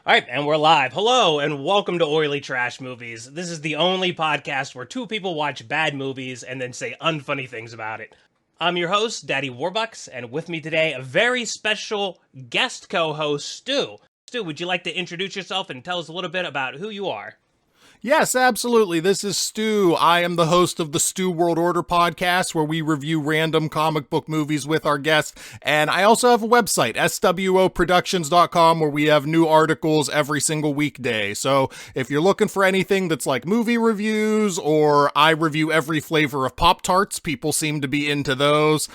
All right, and we're live. Hello, and welcome to Oily Trash Movies. This is the only podcast where two people watch bad movies and then say unfunny things about it. I'm your host, Daddy WarBux, and with me today, a very special guest co-host, Stu. Stu, would you like to introduce yourself and tell us a little bit about who you are? Yes, absolutely. This is Stu. I am the host of the Stu World Order podcast, where we review random comic book movies with our guests. And I also have a website, swoproductions.com, where we have new articles every single weekday. So if you're looking for anything that's like movie reviews, or I review every flavor of Pop-Tarts, people seem to be into those.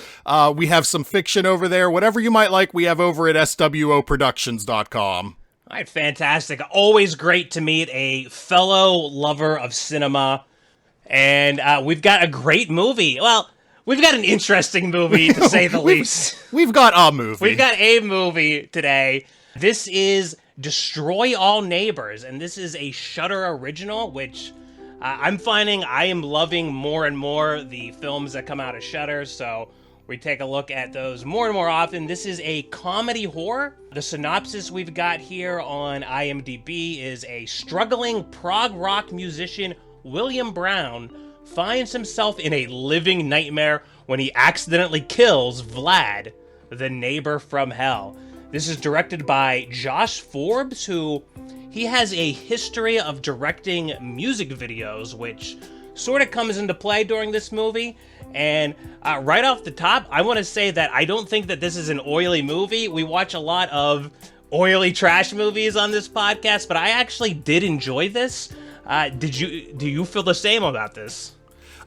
We have some fiction over there. Whatever you might like, we have over at swoproductions.com. All right, fantastic. Always great to meet a fellow lover of cinema. And we've got a great movie. Well, we've got an interesting movie, to say the least. We've got a movie. We've got a movie today. This is Destroy All Neighbors, and this is a Shudder original, which I'm finding I am loving more and more the films that come out of Shudder, so we take a look at those more and more often. This is a comedy horror. The synopsis we've got here on IMDb is a struggling prog rock musician, William Brown, finds himself in a living nightmare when he accidentally kills Vlad, the neighbor from hell. This is directed by Josh Forbes, who he has a history of directing music videos, which sort of comes into play during this movie. And right off the top, I want to say that I don't think that this is an oily movie. We watch a lot of oily trash movies on this podcast, but I actually did enjoy this. Do you feel the same about this?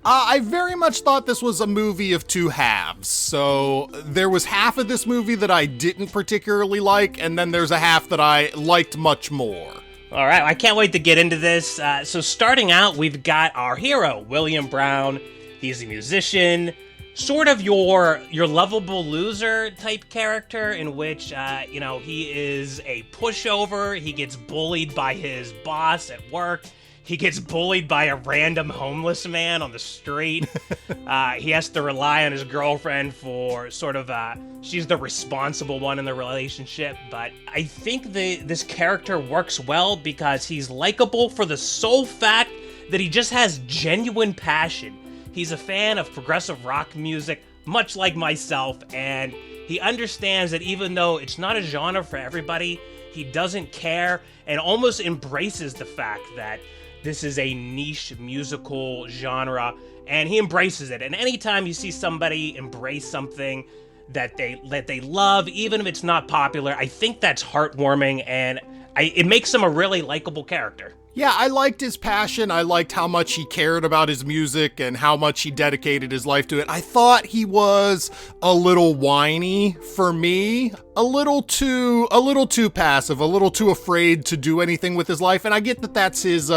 I very much thought this was a movie of two halves. So there was half of this movie that I didn't particularly like, and then there's a half that I liked much more. All right, I can't wait to get into this. So starting out, we've got our hero, William Brown. He's a musician, sort of your lovable loser type character, in which he is a pushover. He gets bullied by his boss at work. He gets bullied by a random homeless man on the street. He has to rely on his girlfriend for she's the responsible one in the relationship. But I think this character works well because he's likable for the sole fact that he just has genuine passion. He's a fan of progressive rock music, much like myself, and he understands that even though it's not a genre for everybody, he doesn't care and almost embraces the fact that this is a niche musical genre, and he embraces it. And anytime you see somebody embrace something that they love, even if it's not popular, I think that's heartwarming, and it makes him a really likable character. Yeah, I liked his passion. I liked how much he cared about his music and how much he dedicated his life to it. I thought he was a little whiny for me, a little too passive, a little too afraid to do anything with his life. And I get that that's his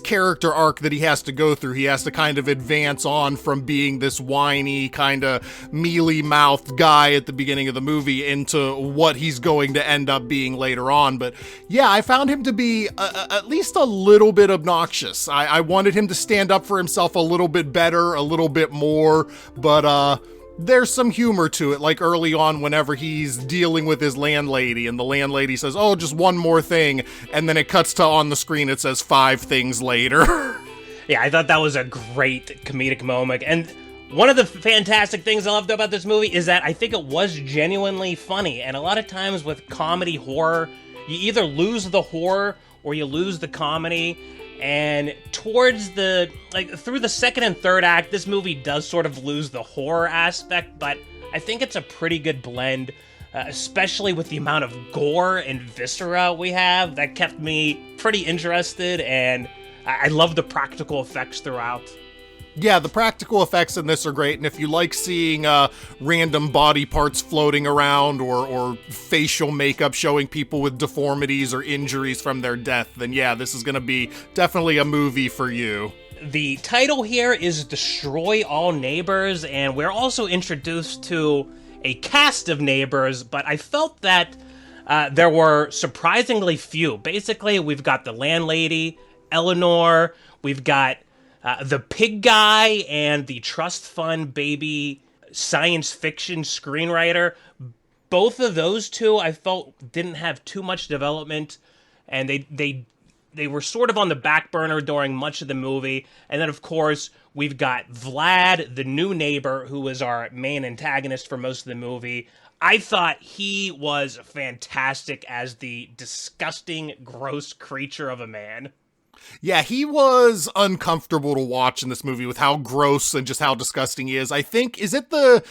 character arc that he has to go through. He has to kind of advance on from being this whiny, kind of mealy-mouthed guy at the beginning of the movie into what he's going to end up being later on. But yeah, I found him to be at least a little bit obnoxious. I wanted him to stand up for himself a little bit better, a little bit more, but there's some humor to it, like early on whenever he's dealing with his landlady and the landlady says, "Oh, just one more thing," and then it cuts to on the screen it says 5 things later. Yeah, I thought that was a great comedic moment. And one of the fantastic things I loved about this movie is that I think it was genuinely funny. And a lot of times with comedy horror, you either lose the horror or you lose the comedy. And towards through the second and third act, this movie does sort of lose the horror aspect, but I think it's a pretty good blend, especially with the amount of gore and viscera we have. That kept me pretty interested, and I love the practical effects throughout. Yeah, the practical effects in this are great, and if you like seeing random body parts floating around or facial makeup showing people with deformities or injuries from their death, then yeah, this is going to be definitely a movie for you. The title here is Destroy All Neighbors, and we're also introduced to a cast of neighbors, but I felt that there were surprisingly few. Basically, we've got the landlady, Eleanor, we've got the pig guy and the trust fund baby science fiction screenwriter. Both of those two I felt didn't have too much development. and they were sort of on the back burner during much of the movie. And then, of course, we've got Vlad, the new neighbor, who was our main antagonist for most of the movie. I thought he was fantastic as the disgusting, gross creature of a man. Yeah, he was uncomfortable to watch in this movie with how gross and just how disgusting he is. I think, is it the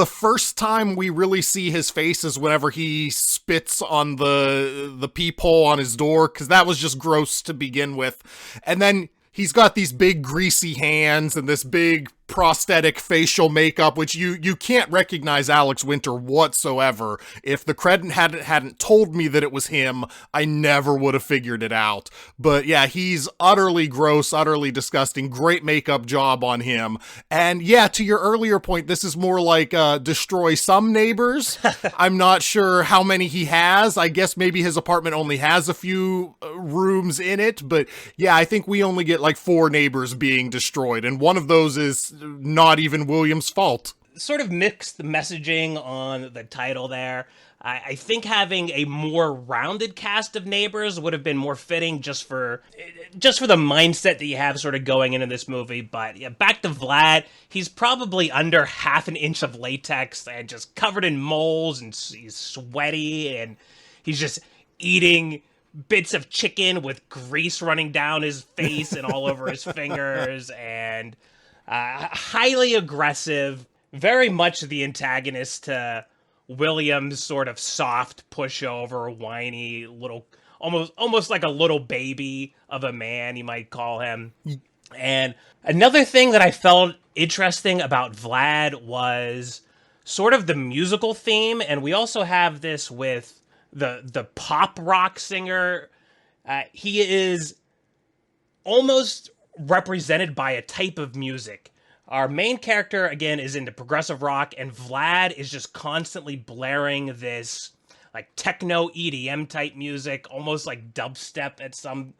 first time we really see his face is whenever he spits on the peephole on his door, because that was just gross to begin with. And then he's got these big greasy hands and this big prosthetic facial makeup, which you can't recognize Alex Winter whatsoever. If the credit hadn't told me that it was him, I never would have figured it out. But yeah, he's utterly gross, utterly disgusting. Great makeup job on him. And yeah, to your earlier point, this is more like destroy some neighbors. I'm not sure how many he has. I guess maybe his apartment only has a few rooms in it. But yeah, I think we only get like 4 neighbors being destroyed. And one of those is not even William's fault. Sort of mixed messaging on the title there. I think having a more rounded cast of neighbors would have been more fitting just for the mindset that you have sort of going into this movie. But yeah, back to Vlad. He's probably under half an inch of latex and just covered in moles, and he's sweaty, and he's just eating bits of chicken with grease running down his face and all over his fingers, and highly aggressive, very much the antagonist to William's sort of soft pushover, whiny little, almost like a little baby of a man, you might call him. And another thing that I felt interesting about Vlad was sort of the musical theme, and we also have this with the pop rock singer. He is almost represented by a type of music. Our main character, again, is into progressive rock, and Vlad is just constantly blaring this like techno EDM type music, almost like dubstep at some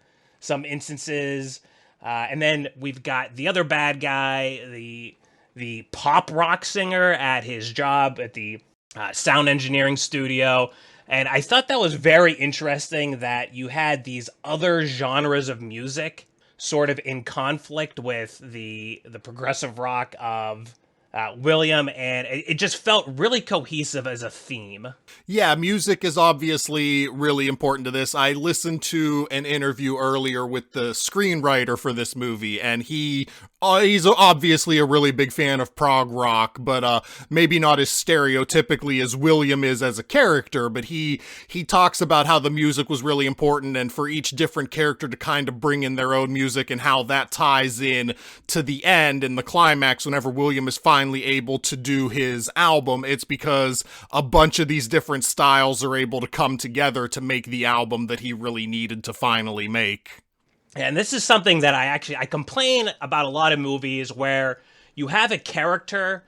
instances. And then we've got the other bad guy, the pop rock singer at his job at the sound engineering studio. And I thought that was very interesting that you had these other genres of music sort of in conflict with the progressive rock of William, and it just felt really cohesive as a theme. Yeah, music is obviously really important to this. I listened to an interview earlier with the screenwriter for this movie, and he's obviously a really big fan of prog rock, but maybe not as stereotypically as William is as a character, but he talks about how the music was really important, and for each different character to kind of bring in their own music, and how that ties in to the end and the climax whenever William is finally able to do his album. It's because a bunch of these different styles are able to come together to make the album that he really needed to finally make. And this is something that I complain about a lot of movies where you have a character,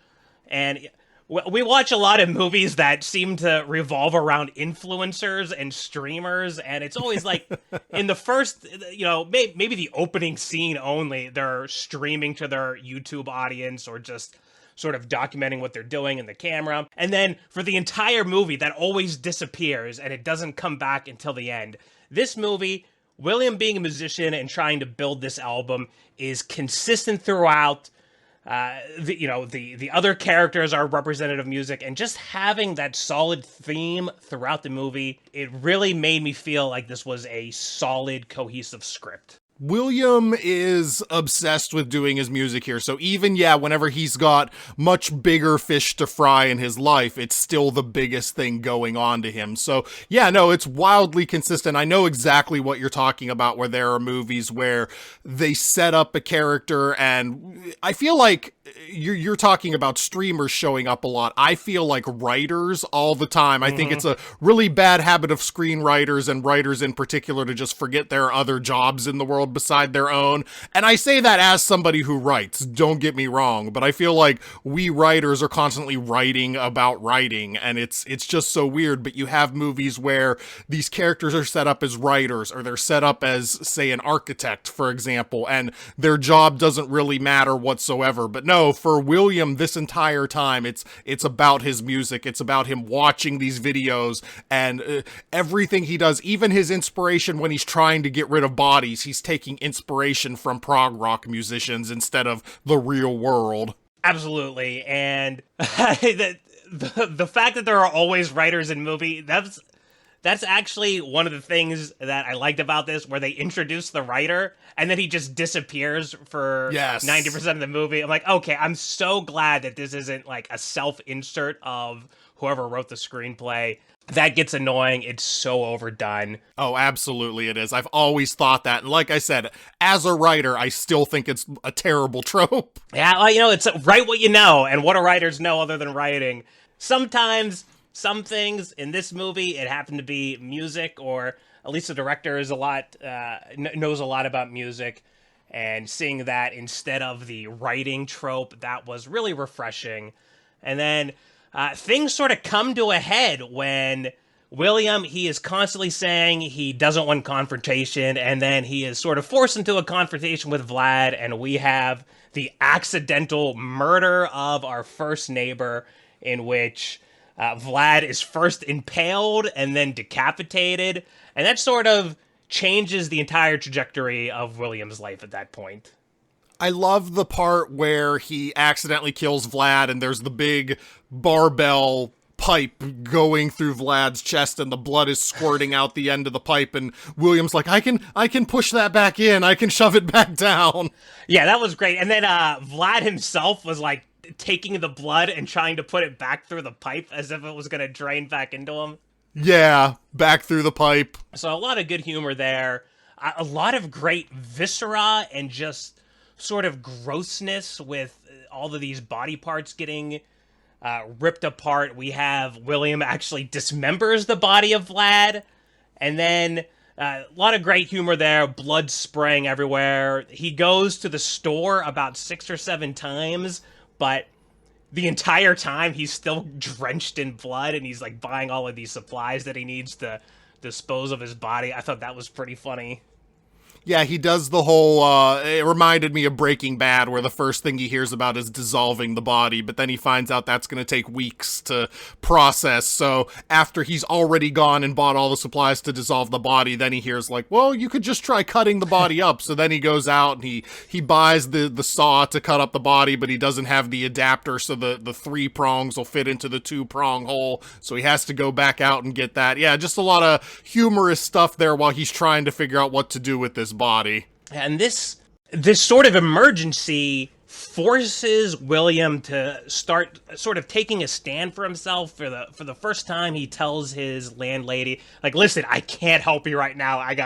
and we watch a lot of movies that seem to revolve around influencers and streamers, and it's always like in the first, maybe the opening scene only, they're streaming to their YouTube audience or just sort of documenting what they're doing in the camera. And then for the entire movie, that always disappears and it doesn't come back until the end. This movie, William being a musician and trying to build this album, is consistent throughout. The other characters are representative music, and just having that solid theme throughout the movie, it really made me feel like this was a solid, cohesive script. William is obsessed with doing his music here, so even, whenever he's got much bigger fish to fry in his life, it's still the biggest thing going on to him. So, it's wildly consistent. I know exactly what you're talking about, where there are movies where they set up a character, and I feel like you're talking about streamers showing up a lot. I feel like writers all the time. I think it's a really bad habit of screenwriters and writers in particular to just forget there are other jobs in the world beside their own. And I say that as somebody who writes, don't get me wrong, but I feel like we writers are constantly writing about writing, and it's just so weird. But you have movies where these characters are set up as writers, or they're set up as, say, an architect, for example, and their job doesn't really matter whatsoever. But no, no, for William, this entire time, it's about his music. It's about him watching these videos and everything he does, even his inspiration when he's trying to get rid of bodies, he's taking inspiration from prog rock musicians instead of the real world. Absolutely. And the fact that there are always writers in movie, that's actually one of the things that I liked about this, where they introduce the writer and then he just disappears for 90% of the movie. I'm like, okay, I'm so glad that this isn't like a self-insert of whoever wrote the screenplay. That gets annoying. It's so overdone. Oh, absolutely it is. I've always thought that. And like I said, as a writer, I still think it's a terrible trope. Yeah, well, it's write what you know, and what do writers know other than writing? Sometimes, some things in this movie, it happened to be music, or at least the director is knows a lot about music, and seeing that instead of the writing trope, that was really refreshing. And then things sort of come to a head when William, he is constantly saying he doesn't want confrontation, and then he is sort of forced into a confrontation with Vlad, and we have the accidental murder of our first neighbor, in which Vlad is first impaled and then decapitated, and that sort of changes the entire trajectory of William's life at that point. I love the part where he accidentally kills Vlad and there's the big barbell pipe going through Vlad's chest and the blood is squirting out the end of the pipe, and William's like, I can push that back in, I can shove it back down. Yeah, that was great. And then Vlad himself was like taking the blood and trying to put it back through the pipe as if it was going to drain back into him. Yeah, back through the pipe. So a lot of good humor there. A lot of great viscera and just sort of grossness with all of these body parts getting ripped apart. We have William actually dismembers the body of Vlad. And then a lot of great humor there. Blood spraying everywhere. He goes to the store about 6 or 7 times, but the entire time he's still drenched in blood, and he's like buying all of these supplies that he needs to dispose of his body. I thought that was pretty funny. Yeah, he does the whole, it reminded me of Breaking Bad, where the first thing he hears about is dissolving the body, but then he finds out that's going to take weeks to process, so after he's already gone and bought all the supplies to dissolve the body, then he hears like, well, you could just try cutting the body up, so then he goes out and he buys the saw to cut up the body, but he doesn't have the adapter, so the 3 prongs will fit into the 2-prong hole, so he has to go back out and get that. Yeah, just a lot of humorous stuff there while he's trying to figure out what to do with this body. And this sort of emergency forces William to start sort of taking a stand for himself. For the first time, he tells his landlady, like, listen, I can't help you right now. I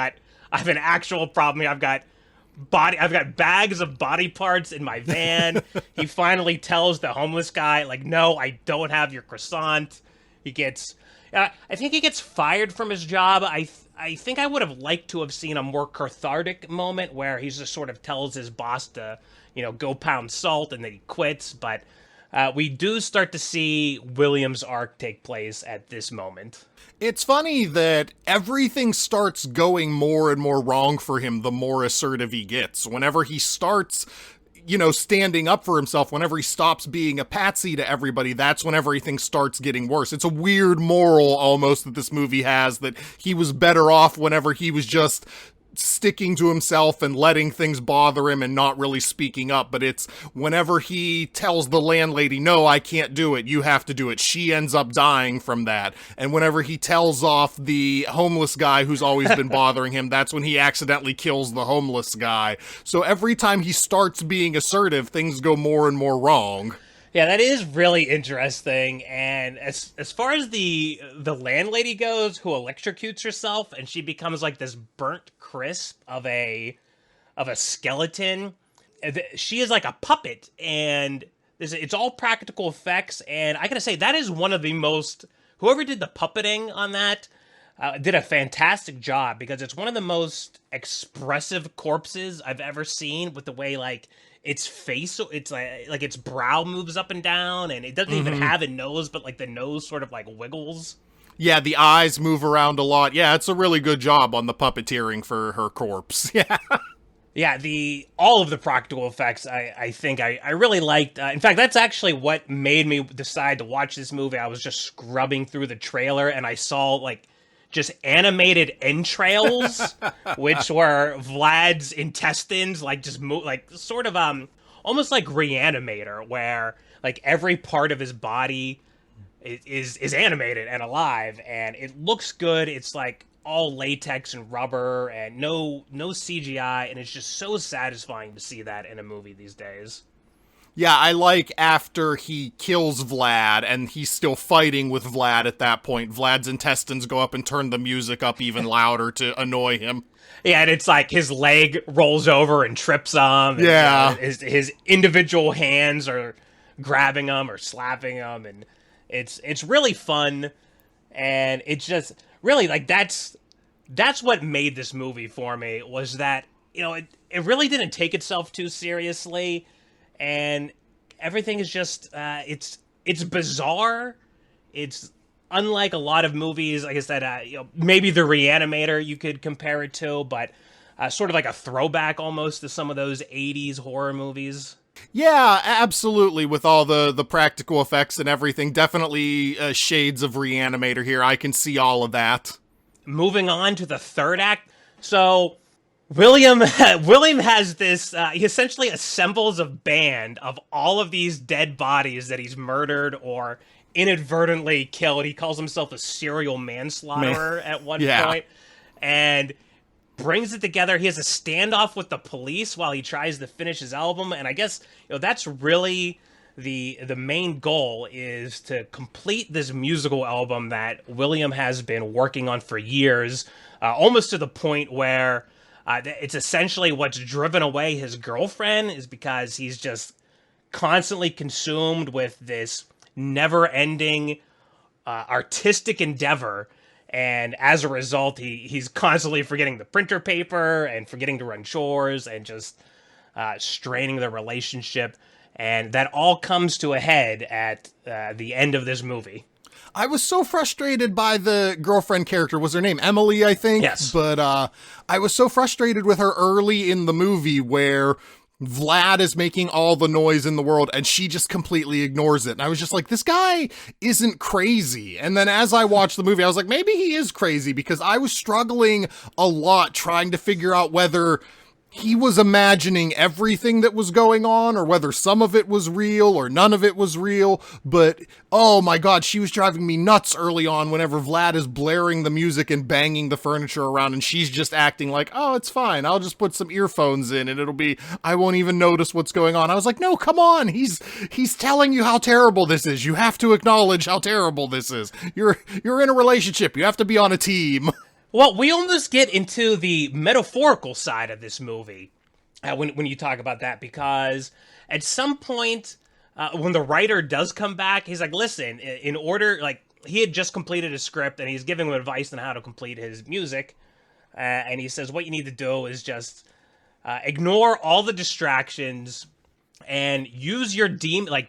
have an actual problem here. I've got bags of body parts in my van. He finally tells the homeless guy, like, no, I don't have your croissant. He gets I think he gets fired from his job. I think I would have liked to have seen a more cathartic moment where he just sort of tells his boss to, go pound salt, and then he quits. But we do start to see William's arc take place at this moment. It's funny that everything starts going more and more wrong for him the more assertive he gets. Whenever he starts standing up for himself, whenever he stops being a patsy to everybody, that's when everything starts getting worse. It's a weird moral almost that this movie has, that he was better off whenever he was just sticking to himself and letting things bother him and not really speaking up. But it's whenever he tells the landlady, no, I can't do it, you have to do it, she ends up dying from that. And whenever he tells off the homeless guy who's always been bothering him, that's when he accidentally kills the homeless guy. So every time he starts being assertive, things go more and more wrong. Yeah, that is really interesting. And as far as the landlady goes, who electrocutes herself and she becomes like this burnt crisp of a skeleton, she is like a puppet, and it's all practical effects. And I gotta say, that is one of the most, whoever did the puppeting on that did a fantastic job, because it's one of the most expressive corpses I've ever seen, with the way like its face, it's like its brow moves up and down, and it doesn't even have a nose, but like the nose sort of like wiggles. Yeah, the eyes move around a lot. Yeah, it's a really good job on the puppeteering for her corpse. Yeah. Yeah, the all of the practical effects I think I really liked. In fact, that's actually what made me decide to watch this movie. I was just scrubbing through the trailer and I saw like just animated entrails, which were Vlad's intestines, like just like sort of almost like Reanimator, where like every part of his body is animated and alive, and it looks good. It's like all latex and rubber and no CGI, and it's just so satisfying to see that in a movie these days. Yeah, I like after he kills Vlad and he's still fighting with Vlad at that point. Vlad's intestines go up and turn the music up even louder to annoy him. Yeah, and it's like his leg rolls over and trips him. And, Yeah. his individual hands are grabbing him or slapping him, and it's really fun, and it's just really like that's what made this movie for me, was that it really didn't take itself too seriously, and everything is just it's bizarre. It's unlike a lot of movies, like I said, maybe the Reanimator you could compare it to, but sort of like a throwback almost to some of those 80s horror movies. Yeah, absolutely, with all the practical effects and everything. Definitely shades of Reanimator here. I can see all of that. Moving on to the third act. So William has this, he essentially assembles a band of all of these dead bodies that he's murdered or inadvertently killed. He calls himself a serial manslaughterer at one point, and brings it together. He has a standoff with the police while he tries to finish his album, and I guess that's really the main goal, is to complete this musical album that William has been working on for years, almost to the point where it's essentially what's driven away his girlfriend, is because he's just constantly consumed with this never-ending artistic endeavor. And as a result, he's constantly forgetting the printer paper and forgetting to run chores and just straining the relationship. And that all comes to a head at the end of this movie. I was so frustrated by the girlfriend character. Was her name Emily, I think? Yes. But I was so frustrated with her early in the movie where Vlad is making all the noise in the world and she just completely ignores it. And I was just like, this guy isn't crazy. And then as I watched the movie, I was like, maybe he is crazy, because I was struggling a lot trying to figure out whether he was imagining everything that was going on or whether some of it was real or none of it was real. But oh my God, she was driving me nuts early on whenever Vlad is blaring the music and banging the furniture around and she's just acting like, oh, it's fine. I'll just put some earphones in and I won't even notice what's going on. I was like, no, come on. He's telling you how terrible this is. You have to acknowledge how terrible this is. You're in a relationship. You have to be on a team. Well, we almost get into the metaphorical side of this movie when you talk about that, because at some point when the writer does come back, he's like, listen, in order, like, he had just completed a script and he's giving him advice on how to complete his music, and he says what you need to do is just ignore all the distractions and use your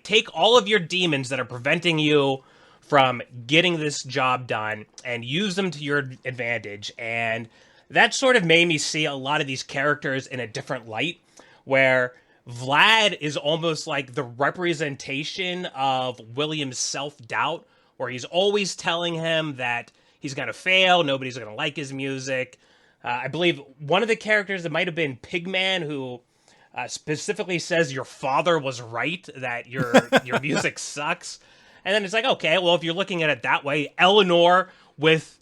take all of your demons that are preventing you from getting this job done and use them to your advantage. And that sort of made me see a lot of these characters in a different light, where Vlad is almost like the representation of William's self-doubt, where he's always telling him that he's going to fail, nobody's going to like his music. I believe one of the characters, that might have been Pigman, who specifically says your father was right, that your music sucks. And then it's like, okay, well, if you're looking at it that way, Eleanor with,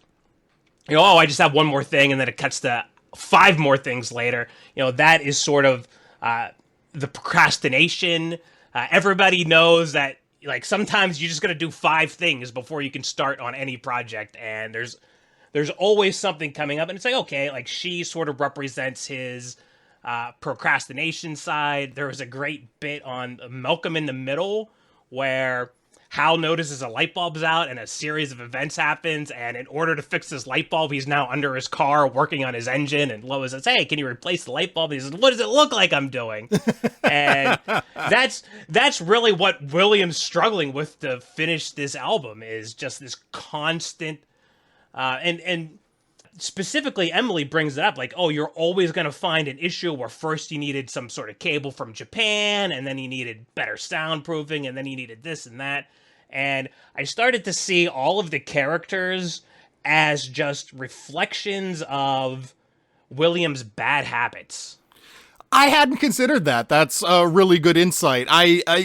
oh, I just have one more thing, and then it cuts to 5 more things later. That is sort of the procrastination. Everybody knows that, like, sometimes you just got to do 5 things before you can start on any project, and there's always something coming up. And it's like, okay, like, she sort of represents his procrastination side. There was a great bit on Malcolm in the Middle where Hal notices a light bulb's out and a series of events happens, and in order to fix this light bulb, he's now under his car working on his engine, and Lois says, hey, can you replace the light bulb? And he says, what does it look like I'm doing? And that's really what William's struggling with to finish this album, is just this constant and specifically Emily brings it up, like, oh, you're always going to find an issue where first you needed some sort of cable from Japan, and then you needed better soundproofing, and then you needed this and that. And I started to see all of the characters as just reflections of William's bad habits. I hadn't considered that. That's a really good insight.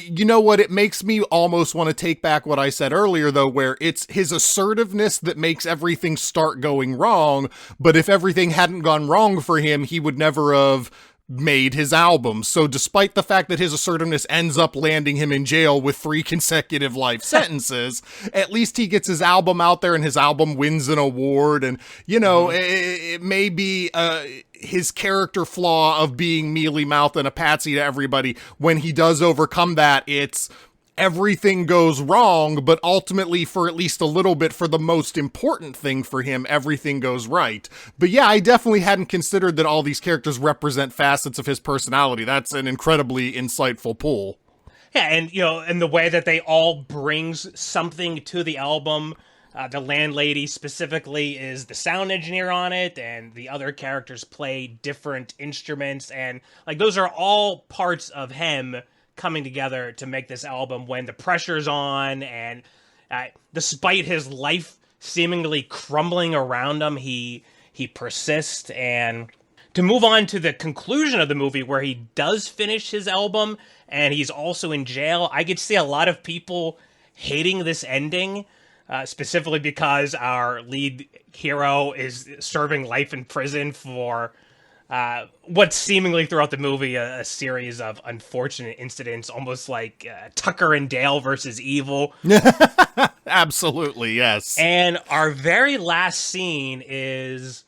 You know what? It makes me almost want to take back what I said earlier, though, where it's his assertiveness that makes everything start going wrong. But if everything hadn't gone wrong for him, he would never have made his album. So despite the fact that his assertiveness ends up landing him in jail with 3 consecutive life sentences, at least he gets his album out there and his album wins an award. And, you know, it may be his character flaw of being mealy-mouthed and a patsy to everybody. When he does overcome that, it's everything goes wrong, but ultimately, for at least a little bit, for the most important thing for him, everything goes right. But yeah, I definitely hadn't considered that all these characters represent facets of his personality. That's an incredibly insightful pull. Yeah, and, you know, and the way that they all brings something to the album. The landlady specifically is the sound engineer on it, and the other characters play different instruments, and, like, those are all parts of him coming together to make this album when the pressure's on, and despite his life seemingly crumbling around him, he persists. And to move on to the conclusion of the movie, where he does finish his album and he's also in jail, I could see a lot of people hating this ending, specifically because our lead hero is serving life in prison for what's seemingly throughout the movie a series of unfortunate incidents, almost like Tucker and Dale versus Evil. Absolutely, yes. And our very last scene is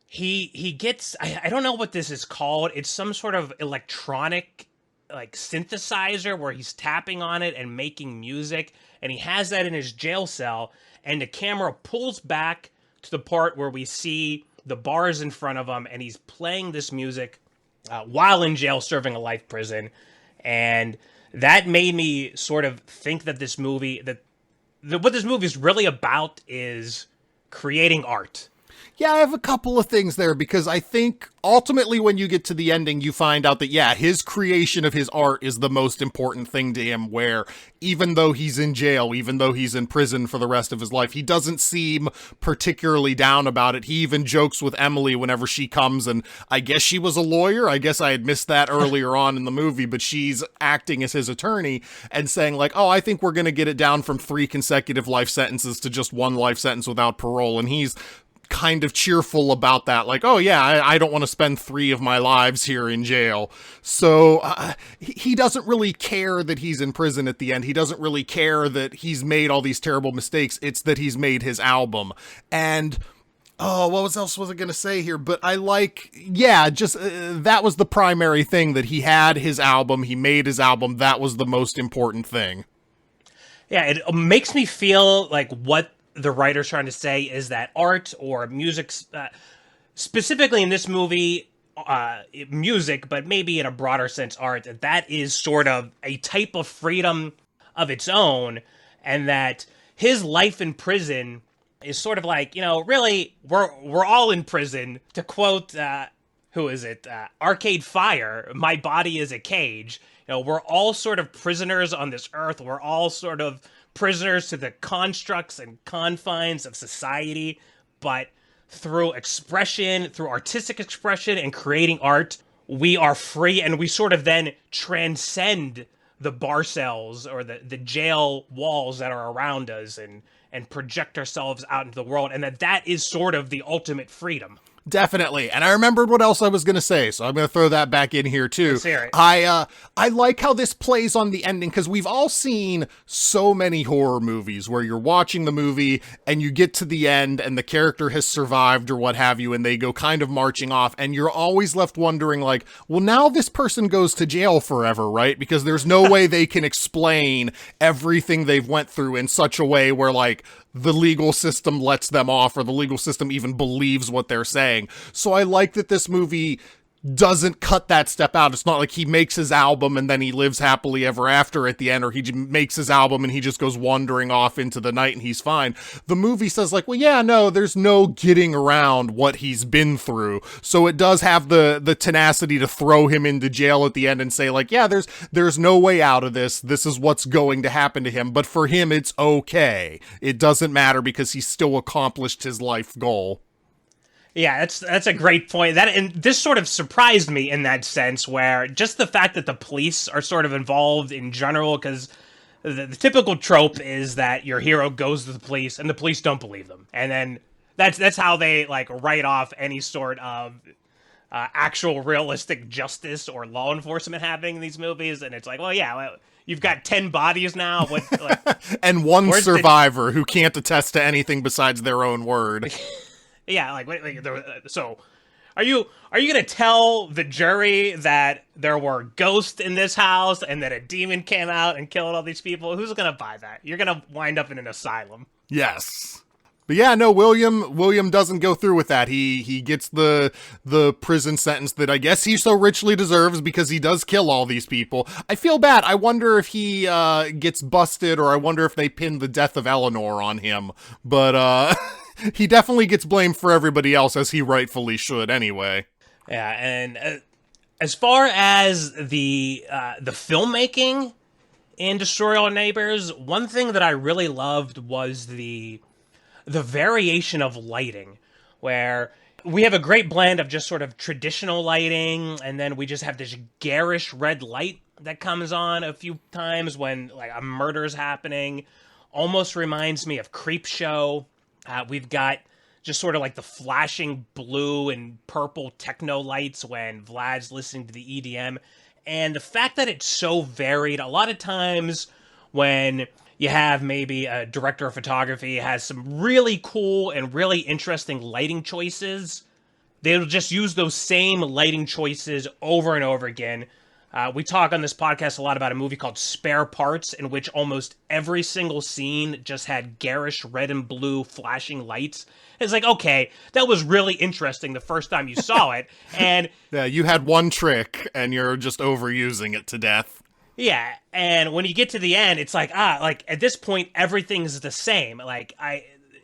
he gets, I don't know what this is called. It's some sort of electronic, like, synthesizer where he's tapping on it and making music, and he has that in his jail cell, and the camera pulls back to the part where we see the bars in front of him, and he's playing this music while in jail serving a life prison. And that made me sort of think that this movie, what this movie is really about is creating art. Yeah, I have a couple of things there, because I think ultimately when you get to the ending, you find out that, yeah, his creation of his art is the most important thing to him, where even though he's in jail, even though he's in prison for the rest of his life, he doesn't seem particularly down about it. He even jokes with Emily whenever she comes, and I guess she was a lawyer. I guess I had missed that earlier on in the movie, but she's acting as his attorney and saying, like, oh, I think we're going to get it down from 3 consecutive life sentences to just 1 life sentence without parole. And he's kind of cheerful about that, like, oh yeah, I don't want to spend 3 of my lives here in jail. So he doesn't really care that he's in prison at the end. He doesn't really care that he's made all these terrible mistakes. It's that he's made his album. And oh, what else was I going to say here? But I like, yeah, just that was the primary thing, that he had his album, he made his album. That was the most important thing. Yeah, it makes me feel like what the writer's trying to say is that art or music, specifically in this movie, music, but maybe in a broader sense, art, that is sort of a type of freedom of its own, and that his life in prison is sort of like, you know, really, we're all in prison. To quote, who is it? Arcade Fire, my body is a cage. You know, we're all sort of prisoners on this earth. We're all sort of prisoners to the constructs and confines of society, but through expression, through artistic expression and creating art, we are free, and we sort of then transcend the bar cells or the jail walls that are around us, and project ourselves out into the world, and that is sort of the ultimate freedom. Definitely. And I remembered what else I was going to say, so I'm going to throw that back in here too. Let's hear it. I like how this plays on the ending, because we've all seen so many horror movies where you're watching the movie and you get to the end and the character has survived or what have you, and they go kind of marching off, and you're always left wondering, like, well, now this person goes to jail forever, right? Because there's no way they can explain everything they've went through in such a way where, like, the legal system lets them off, or the legal system even believes what they're saying. So I like that this movie doesn't cut that step out. It's not like he makes his album and then he lives happily ever after at the end, or he makes his album and he just goes wandering off into the night and he's fine. The movie says like, well, yeah, no, there's no getting around what he's been through. So it does have the tenacity to throw him into jail at the end and say like, yeah, there's no way out of this. This is what's going to happen to him. But for him, it's okay. It doesn't matter because he's still accomplished his life goal. Yeah, that's a great point. And this sort of surprised me in that sense, where just the fact that the police are sort of involved in general, because the typical trope is that your hero goes to the police and the police don't believe them, and then that's how they like write off any sort of actual realistic justice or law enforcement happening in these movies. And it's like, well, yeah, well, you've got 10 bodies now, what, like, and one survivor who can't attest to anything besides their own word. Yeah, like, so are you gonna tell the jury that there were ghosts in this house and that a demon came out and killed all these people? Who's gonna buy that? You're gonna wind up in an asylum. Yes. But yeah, no, William doesn't go through with that. He gets the prison sentence that I guess he so richly deserves because he does kill all these people. I feel bad. I wonder if he gets busted, or I wonder if they pin the death of Eleanor on him. But he definitely gets blamed for everybody else, as he rightfully should anyway. Yeah, and as far as the filmmaking in Destroy All Neighbors, one thing that I really loved was the variation of lighting, where we have a great blend of just sort of traditional lighting, and then we just have this garish red light that comes on a few times when like a murder's happening. Almost reminds me of Creepshow. We've got just sort of like the flashing blue and purple techno lights when Vlad's listening to the EDM. And the fact that it's so varied, a lot of times when you have maybe a director of photography has some really cool and really interesting lighting choices, they'll just use those same lighting choices over and over again. We talk on this podcast a lot about a movie called Spare Parts, in which almost every single scene just had garish red and blue flashing lights. It's like, okay, that was really interesting the first time you saw it. And yeah, you had one trick and you're just overusing it to death. Yeah, and when you get to the end, it's like, like at this point, everything's the same. Like,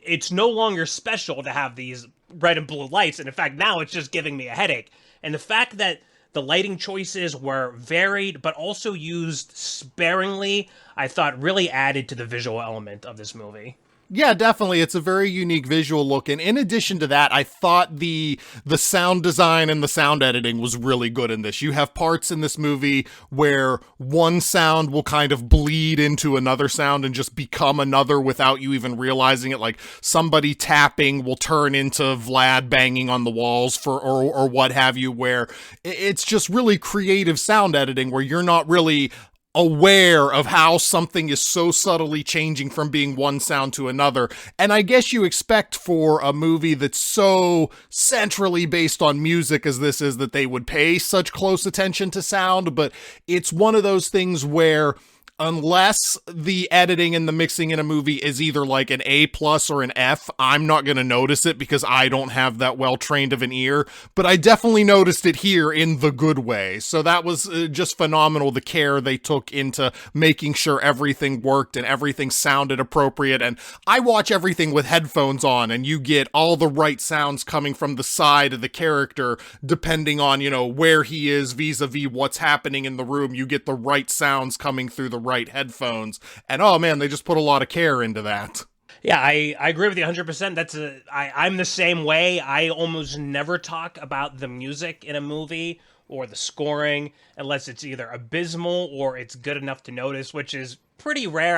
it's no longer special to have these red and blue lights. And in fact, now it's just giving me a headache. And the fact that the lighting choices were varied, but also used sparingly, I thought really added to the visual element of this movie. Yeah, definitely. It's a very unique visual look. And in addition to that, I thought the sound design and the sound editing was really good in this. You have parts in this movie where one sound will kind of bleed into another sound and just become another without you even realizing it. Like somebody tapping will turn into Vlad banging on the walls or what have you, where it's just really creative sound editing where you're not really aware of how something is so subtly changing from being one sound to another. And I guess you expect for a movie that's so centrally based on music as this is that they would pay such close attention to sound, but it's one of those things where unless the editing and the mixing in a movie is either like an A+ or an F, I'm not going to notice it because I don't have that well-trained of an ear, but I definitely noticed it here in the good way. So that was just phenomenal, the care they took into making sure everything worked and everything sounded appropriate. And I watch everything with headphones on, and you get all the right sounds coming from the side of the character depending on, where he is vis-a-vis what's happening in the room. You get the right sounds coming through the right headphones, and oh man, they just put a lot of care into that. Yeah, I agree with you 100%. I'm the same way. I almost never talk about the music in a movie or the scoring unless it's either abysmal or it's good enough to notice, which is pretty rare.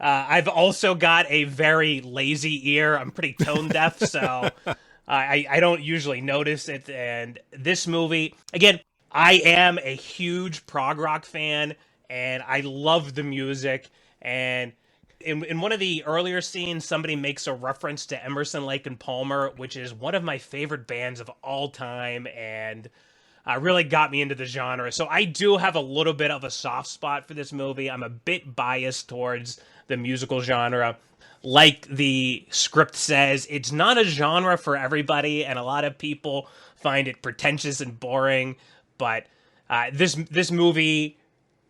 I've also got a very lazy ear. I'm pretty tone deaf, so I don't usually notice it. And this movie, again, I am a huge prog rock fan, and I love the music. And in one of the earlier scenes, somebody makes a reference to Emerson, Lake and Palmer, which is one of my favorite bands of all time, and really got me into the genre. So I do have a little bit of a soft spot for this movie. I'm a bit biased towards the musical genre. Like the script says, it's not a genre for everybody, and a lot of people find it pretentious and boring, but this movie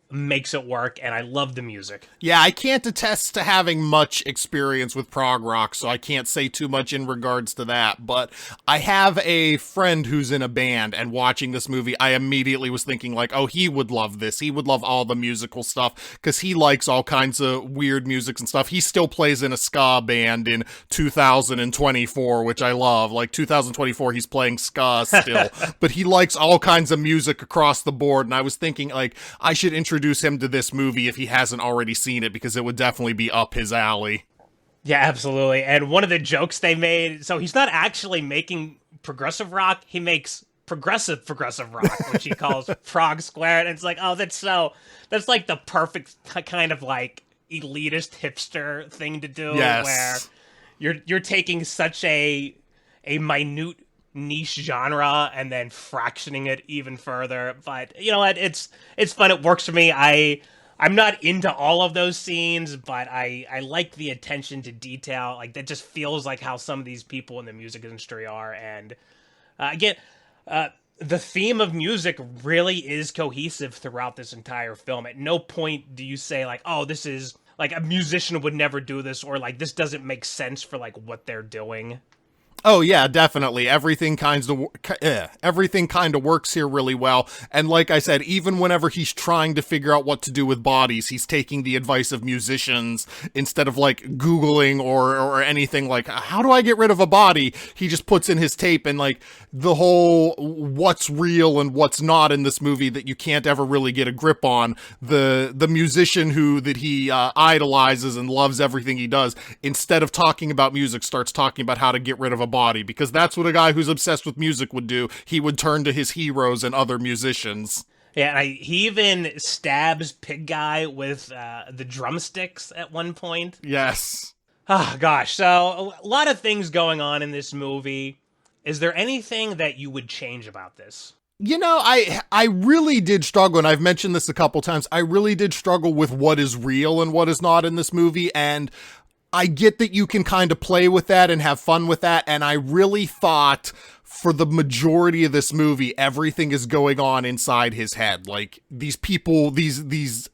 makes it work, and I love the music. Yeah, I can't attest to having much experience with prog rock, so I can't say too much in regards to that, but I have a friend who's in a band, and watching this movie, I immediately was thinking like, oh, he would love this. He would love all the musical stuff, because he likes all kinds of weird music and stuff. He still plays in a ska band in 2024, which I love. Like, 2024, he's playing ska still, but he likes all kinds of music across the board, and I was thinking, like, I should introduce him to this movie if he hasn't already seen it, because it would definitely be up his alley. Yeah, absolutely. And one of the jokes they made, so he's not actually making progressive rock, he makes progressive rock, which he calls prog squared. And it's like, oh, that's like the perfect kind of like elitist hipster thing to do. Yes. Where you're taking such a minute niche genre and then fractioning it even further. But you know what, it's fun. It works for me. I'm not into all of those scenes, but I like the attention to detail. Like, that just feels like how some of these people in the music industry are. And again, the theme of music really is cohesive throughout this entire film. At no point do you say like, oh, this is like a musician would never do this, or like this doesn't make sense for like what they're doing. Oh yeah, definitely. Everything kind of works here really well. And like I said, even whenever he's trying to figure out what to do with bodies, he's taking the advice of musicians instead of like Googling or anything like, how do I get rid of a body? He just puts in his tape, and like the whole what's real and what's not in this movie that you can't ever really get a grip on. The musician that he idolizes and loves everything he does, instead of talking about music, starts talking about how to get rid of a body, because that's what a guy who's obsessed with music would do. He would turn to his heroes and other musicians. Yeah, and he even stabs Pig Guy with the drumsticks at one point. Yes. Oh, gosh. So, a lot of things going on in this movie. Is there anything that you would change about this? You know, I really did struggle, and I've mentioned this a couple times, I really did struggle with what is real and what is not in this movie, and I get that you can kind of play with that and have fun with that, and I really thought for the majority of this movie, everything is going on inside his head. Like, these people, these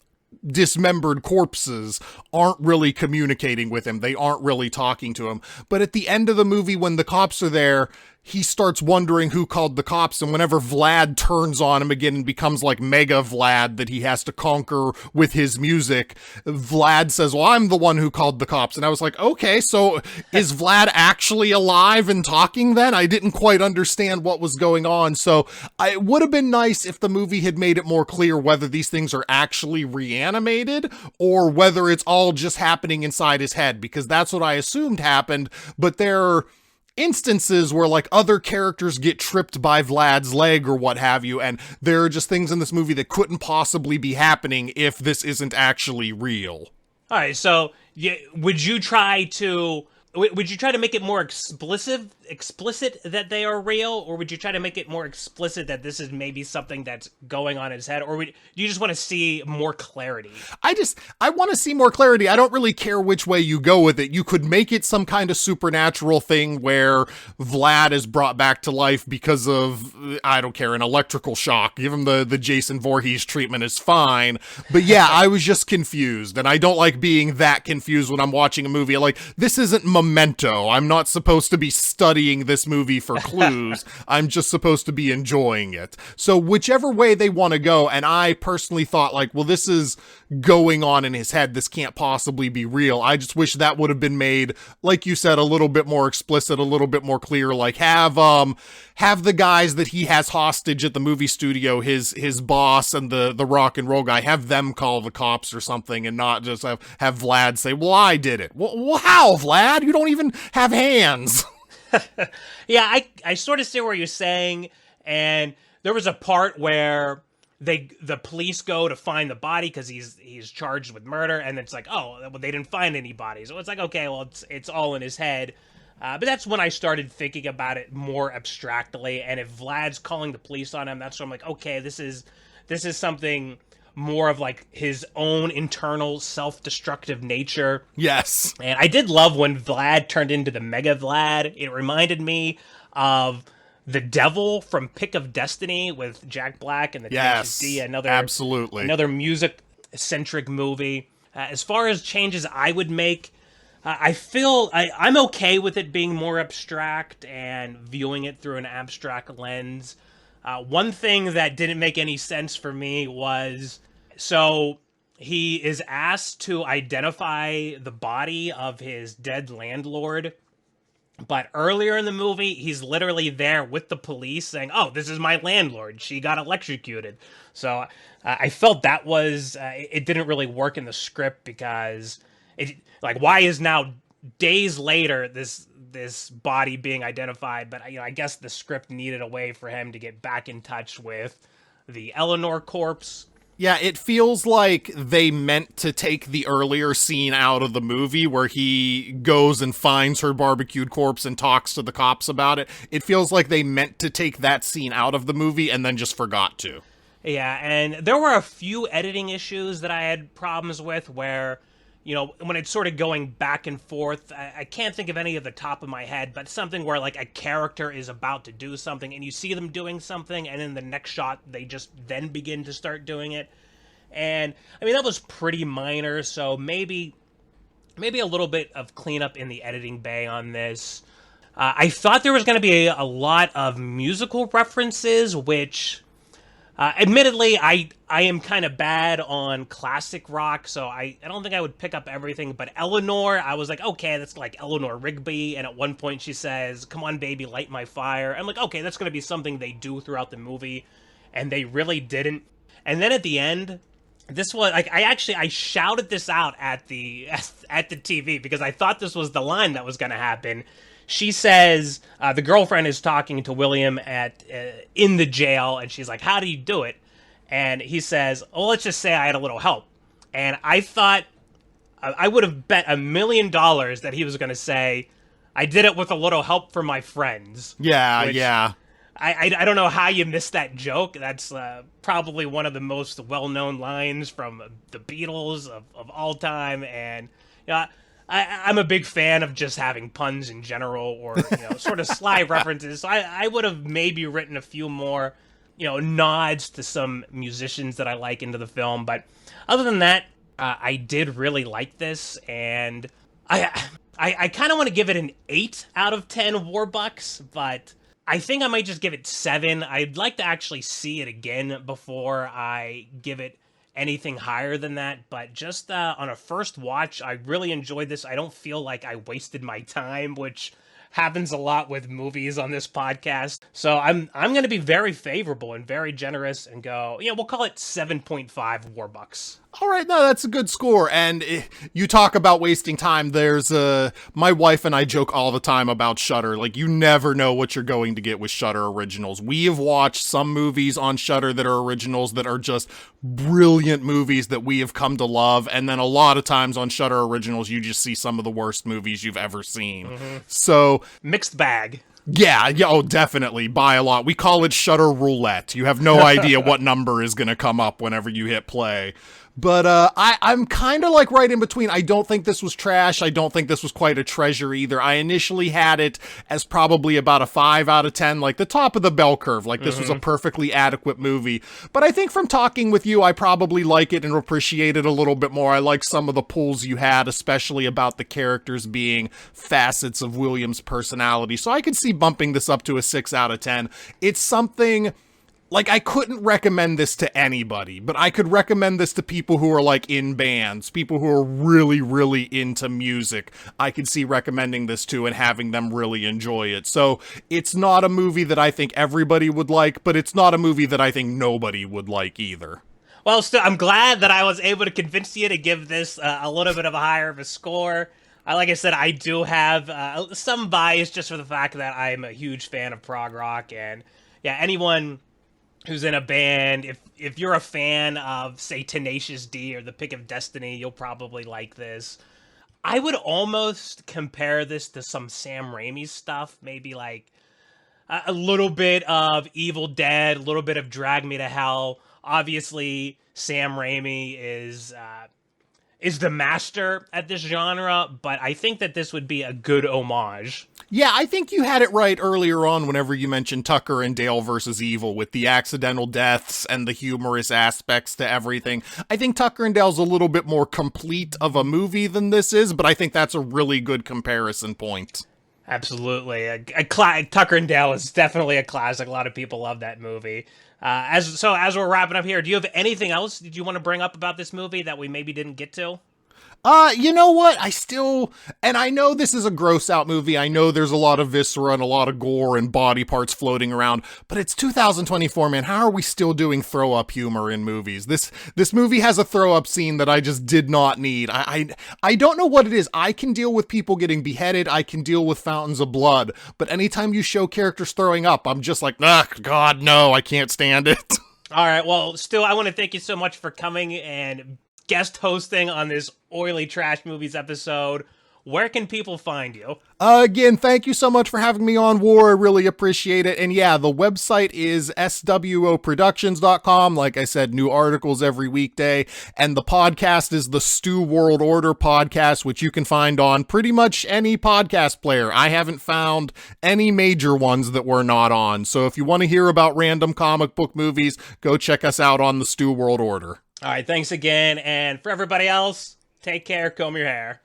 dismembered corpses aren't really communicating with him. They aren't really talking to him. But at the end of the movie, when the cops are there, he starts wondering who called the cops, and whenever Vlad turns on him again and becomes like Mega Vlad that he has to conquer with his music, Vlad says, well, I'm the one who called the cops. And I was like, okay, so is Vlad actually alive and talking then? I didn't quite understand what was going on. So it would have been nice if the movie had made it more clear whether these things are actually reanimated or whether it's all just happening inside his head, because that's what I assumed happened. But they're instances where like other characters get tripped by Vlad's leg or what have you, and there are just things in this movie that couldn't possibly be happening if this isn't actually real. All right, so would you try to make it more explicit that they are real, or would you try to make it more explicit that this is maybe something that's going on in his head, or do you just want to see more clarity? I want to see more clarity. I don't really care which way you go with it. You could make it some kind of supernatural thing where Vlad is brought back to life because of, I don't care, an electrical shock. Give him the Jason Voorhees treatment is fine. But yeah, I was just confused, and I don't like being that confused when I'm watching a movie. Like, this isn't Memento. I'm not supposed to be studying this movie for clues. I'm just supposed to be enjoying it. So whichever way they want to go, and I personally thought like, well, this is going on in his head. This can't possibly be real. I just wish that would have been made, like you said, a little bit more explicit, a little bit more clear. Like have the guys that he has hostage at the movie studio, his boss and the rock and roll guy, have them call the cops or something, and not just have Vlad say, well, I did it. Well, how, Vlad? You don't even have hands. Yeah, I sort of see what you're saying, and there was a part where the police go to find the body because he's charged with murder, and it's like, oh, well, they didn't find any bodies. So it's like, okay, well, it's all in his head. But that's when I started thinking about it more abstractly, and if Vlad's calling the police on him, that's when I'm like, okay, this is something more of like his own internal self-destructive nature. Yes. And I did love when Vlad turned into the Mega Vlad. It reminded me of The Devil from Pick of Destiny with Jack Black and the Tenacious D, absolutely. another music-centric movie. As far as changes I would make, I feel I'm okay with it being more abstract and viewing it through an abstract lens. One thing that didn't make any sense for me was, so he is asked to identify the body of his dead landlord, but earlier in the movie, he's literally there with the police saying, "Oh, this is my landlord. She got electrocuted." So I felt that was it didn't really work in the script because it like why is now days later this body being identified? But I guess the script needed a way for him to get back in touch with the Eleanor corpse. Yeah, it feels like they meant to take the earlier scene out of the movie where he goes and finds her barbecued corpse and talks to the cops about it. It feels like they meant to take that scene out of the movie and then just forgot to. Yeah, and there were a few editing issues that I had problems with where, when it's sort of going back and forth, I can't think of any of the top of my head, but something where like a character is about to do something and you see them doing something and in the next shot they just then begin to start doing it. And I mean, that was pretty minor, so maybe a little bit of cleanup in the editing bay on this. I thought there was going to be a lot of musical references, which... admittedly, I am kind of bad on classic rock, so I don't think I would pick up everything, but Eleanor, I was like, okay, that's like Eleanor Rigby, and at one point she says, "Come on, baby, light my fire." I'm like, okay, that's going to be something they do throughout the movie, and they really didn't. And then at the end, this was, like, I shouted this out at the TV, because I thought this was the line that was going to happen. She says, the girlfriend is talking to William in the jail, and she's like, "How do you do it?" And he says, "Oh, let's just say I had a little help." And I thought, I would have bet $1 million that he was going to say, "I did it with a little help from my friends." Yeah. I don't know how you missed that joke. That's probably one of the most well-known lines from the Beatles of all time, and I'm a big fan of just having puns in general, or sort of sly references. So I would have maybe written a few more, nods to some musicians that I like into the film. But other than that, I did really like this, and I kind of want to give it an 8 out of 10 WarBux, but I think I might just give it 7. I'd like to actually see it again before I give it anything higher than that, but just on a first watch, I really enjoyed this. I don't feel like I wasted my time, which happens a lot with movies on this podcast. So I'm going to be very favorable and very generous and go, we'll call it 7.5 WarBux. All right, no, that's a good score. And you talk about wasting time. There's my wife and I joke all the time about Shudder. Like, you never know what you're going to get with Shudder originals. We have watched some movies on Shudder that are originals that are just brilliant movies that we have come to love. And then a lot of times on Shudder originals, you just see some of the worst movies you've ever seen. Mm-hmm. So mixed bag. Yeah, oh, definitely. By a lot. We call it Shudder Roulette. You have no idea what number is going to come up whenever you hit play. But I'm kind of like right in between. I don't think this was trash. I don't think this was quite a treasure either. I initially had it as probably about a 5 out of 10, like the top of the bell curve. Like, this was a perfectly adequate movie. But I think from talking with you, I probably like it and appreciate it a little bit more. I like some of the pulls you had, especially about the characters being facets of William's personality. So I could see bumping this up to a 6 out of 10. It's something... Like, I couldn't recommend this to anybody, but I could recommend this to people who are, like, in bands, people who are really, really into music. I could see recommending this to and having them really enjoy it. So, it's not a movie that I think everybody would like, but it's not a movie that I think nobody would like either. Well, still, I'm glad that I was able to convince you to give this a little bit of a higher of a score. Like I said, I do have some bias just for the fact that I'm a huge fan of prog rock, and, yeah, anyone who's in a band, if you're a fan of, say, Tenacious D or The Pick of Destiny, you'll probably like this. I would almost compare this to some Sam Raimi stuff, maybe like a little bit of Evil Dead, a little bit of Drag Me to Hell. Obviously, Sam Raimi is the master at this genre, but I think that this would be a good homage. Yeah, I think you had it right earlier on whenever you mentioned Tucker and Dale versus Evil with the accidental deaths and the humorous aspects to everything. I think Tucker and Dale's a little bit more complete of a movie than this is, but I think that's a really good comparison point. Absolutely. Tucker and Dale is definitely a classic. A lot of people love that movie. As we're wrapping up here, do you have anything else that you want to bring up about this movie that we maybe didn't get to? You know what? And I know this is a gross out movie. I know there's a lot of viscera and a lot of gore and body parts floating around, but it's 2024, man. How are we still doing throw up humor in movies? This movie has a throw up scene that I just did not need. I don't know what it is. I can deal with people getting beheaded. I can deal with fountains of blood, but anytime you show characters throwing up, I'm just like, God, no, I can't stand it. All right. Well, Stu, I want to thank you so much for coming and guest hosting on this oily Trash Movies episode. Where can people find you? Again, thank you so much for having me on, War. I really appreciate it. And yeah, the website is swoproductions.com. Like I said, new articles every weekday. And the podcast is the Stu World Order podcast, which you can find on pretty much any podcast player. I haven't found any major ones that we're not on. So if you want to hear about random comic book movies, go check us out on the Stu World Order. All right, thanks again. And for everybody else, take care, comb your hair.